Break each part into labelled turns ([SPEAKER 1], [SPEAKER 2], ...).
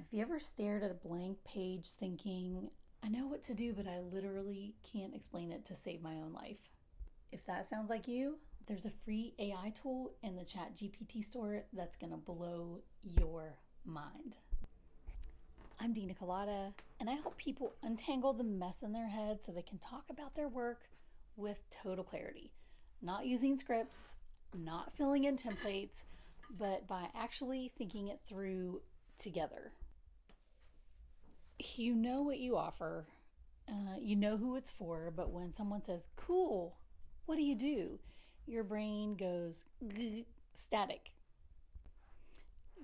[SPEAKER 1] Have you ever stared at a blank page thinking, I know what to do, but I literally can't explain it to save my own life? If that sounds like you, there's a free AI tool in the ChatGPT Store that's going to blow your mind. I'm Dina Colada, and I help people untangle the mess in their head so they can talk about their work with total clarity. Not using scripts, not filling in templates, but by actually thinking it through together. You know what you offer, you know who it's for, but when someone says, cool, what do you do? Your brain goes static.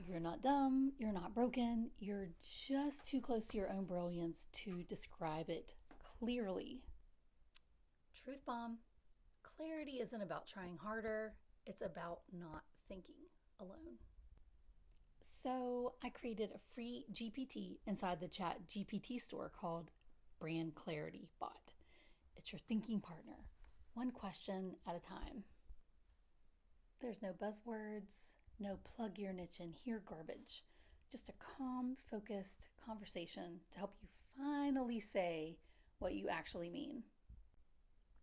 [SPEAKER 1] You're not dumb, you're not broken, you're just too close to your own brilliance to describe it clearly. Truth bomb. Clarity isn't about trying harder, it's about not thinking alone. So I created a free GPT inside the ChatGPT Store called Brand Clarity Bot. It's your thinking partner, one question at a time. There's no buzzwords, no plug your niche in here garbage, just a calm, focused conversation to help you finally say what you actually mean.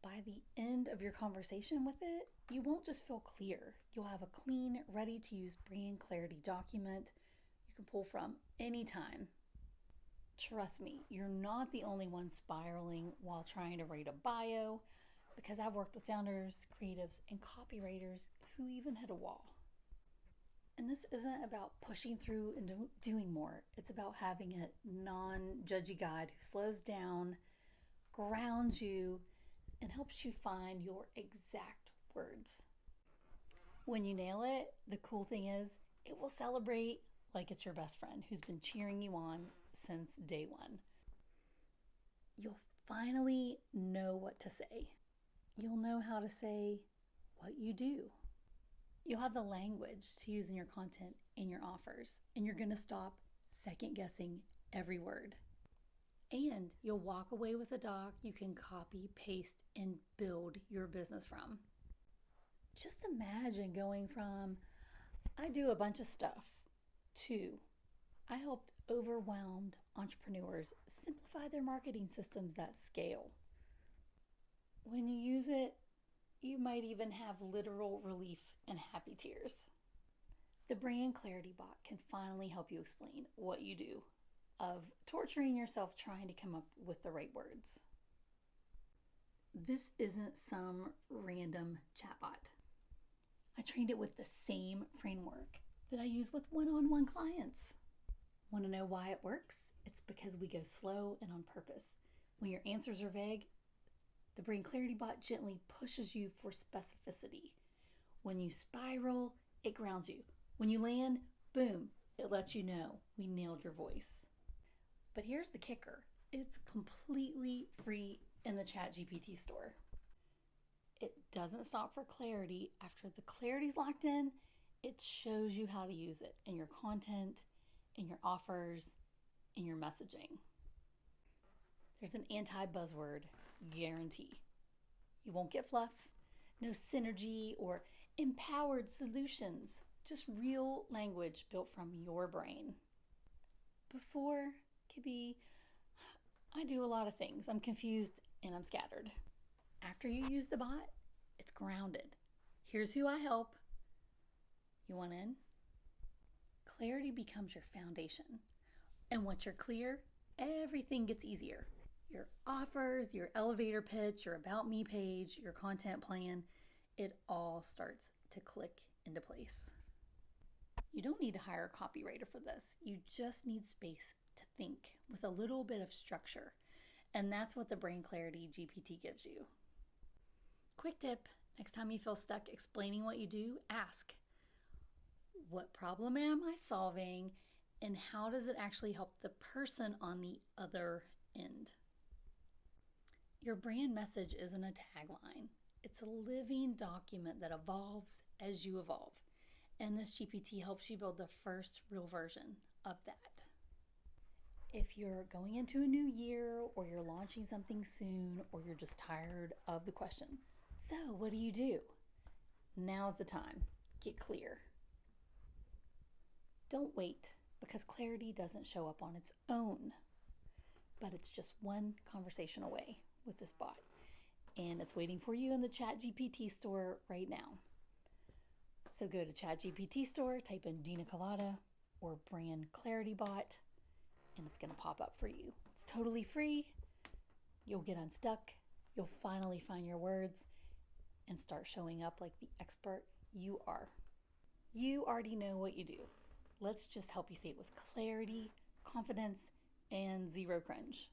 [SPEAKER 1] By the end of your conversation with it, you won't just feel clear. You'll have a clean, ready-to-use brand clarity document you can pull from anytime. Trust me, you're not the only one spiraling while trying to write a bio, because I've worked with founders, creatives, and copywriters who even hit a wall. And this isn't about pushing through and doing more. It's about having a non-judgy guide who slows down, grounds you, and helps you find your exact words. When you nail it, the cool thing is it will celebrate like it's your best friend who's been cheering you on since day one. You'll finally know what to say. You'll know how to say what you do. You'll have the language to use in your content and your offers, and you're going to stop second guessing every word. And you'll walk away with a doc you can copy, paste, and build your business from. Just imagine going from, I do a bunch of stuff, to, I helped overwhelmed entrepreneurs simplify their marketing systems that scale. When you use it, you might even have literal relief and happy tears. The Brand Clarity Bot can finally help you explain what you do, of torturing yourself trying to come up with the right words. This isn't some random chatbot. I trained it with the same framework that I use with one-on-one clients. Want to know why it works? It's because we go slow and on purpose. When your answers are vague, the Brain Clarity Bot gently pushes you for specificity. When you spiral, it grounds you. When you land, boom, it lets you know we nailed your voice. But here's the kicker. It's completely free in the ChatGPT Store. It doesn't stop for clarity. After the clarity's locked in, it shows you how to use it in your content, in your offers, in your messaging. There's an anti-buzzword guarantee. You won't get fluff, no synergy or empowered solutions, just real language built from your brain. Before could be, I do a lot of things. I'm confused and I'm scattered. After you use the bot, it's grounded. Here's who I help. You want in? Clarity becomes your foundation. And once you're clear, everything gets easier. Your offers, your elevator pitch, your about me page, your content plan, it all starts to click into place. You don't need to hire a copywriter for this. You just need space to think with a little bit of structure. And that's what the Brain Clarity GPT gives you. Quick tip, next time you feel stuck explaining what you do, ask, what problem am I solving and how does it actually help the person on the other end? Your brand message isn't a tagline. It's a living document that evolves as you evolve. And this GPT helps you build the first real version of that. If you're going into a new year or you're launching something soon or you're just tired of the question, so what do you do? Now's the time. Get clear. Don't wait. because clarity doesn't show up on its own, but it's just one conversation away with this bot. And it's waiting for you in the ChatGPT Store right now. So go to ChatGPT Store, type in Dina Colada or Brand Clarity Bot, and it's going to pop up for you. It's totally free. You'll get unstuck. You'll finally find your words and start showing up like the expert you are. You already know what you do. Let's just help you say it with clarity, confidence, and zero cringe.